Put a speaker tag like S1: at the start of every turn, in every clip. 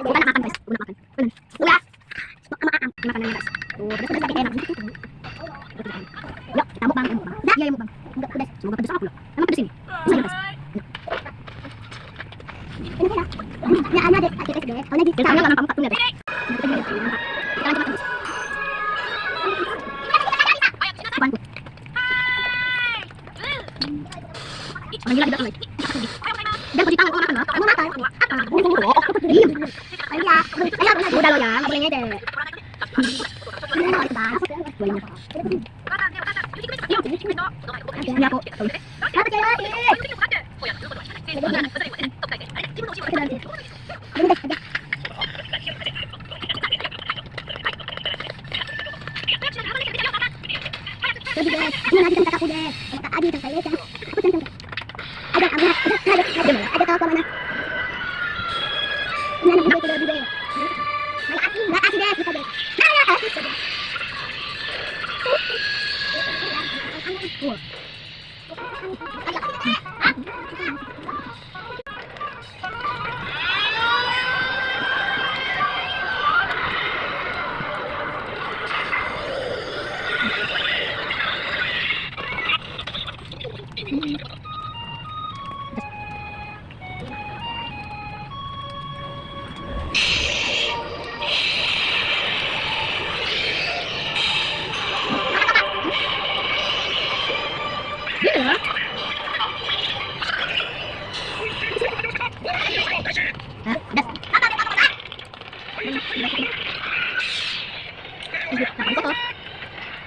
S1: Bukan nakakan guys. Bukan nakakan. Bukan. Bukan. Makan guys. Oh, pedas lagi enak. Yuk, kita mukbang. Iya, mukbang. Enggak pedas. Semoga pedas aku loh. Emang pedas ini. Bisa guys. Ini ada deh, ada deh. Oh, ini kita nggak nampak tuh deh. Orang gila tidak lagi. Jangan cuci tangan kau makan loh. Kamu makan. Udah lo ya, nggak boleh ngedek. Ini aku. Apa cewek? Jadi guys, ini lagi kan kakakku deh. Kak Adi dan saya kan. Ada tahu ke mana? Ini anak video deh. Nggak asli deh, kita deh.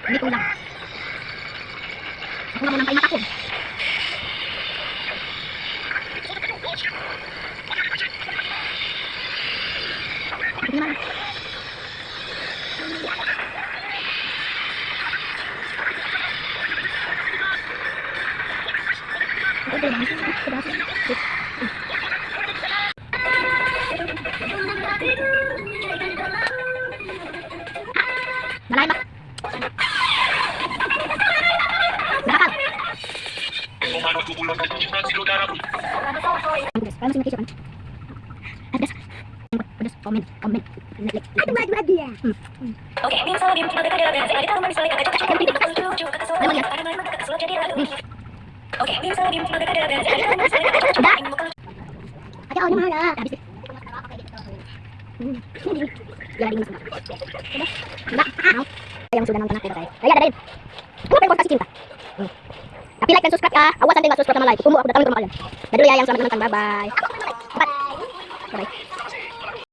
S1: Ini kulang. Aku nggak mau nampain mataku. Gimana? Nalain ba? Nakakal. Kamu sih ngetisip kan? Pedas. Pedas. Komen. Aduh, lagi ya.
S2: Oke, misal di mereka ada kita misalnya kakak cocok jadi kakak lucu kakak suara kakak suara jadi lagu. Oke, misal di mereka ada kita misalnya kakak cocok jadi muka.
S1: Ada orang mana? Habis. Ya, di mana? Enggak. Yang sudah nonton aku guys. Ya, dadain. Kamu pengen kasih cinta. Tapi like dan subscribe ya. Awas nanti enggak subscribe sama like. Tunggu aku datang ke rumah kalian. Dadah dulu ya yang selamat menonton. Bye bye. Bye.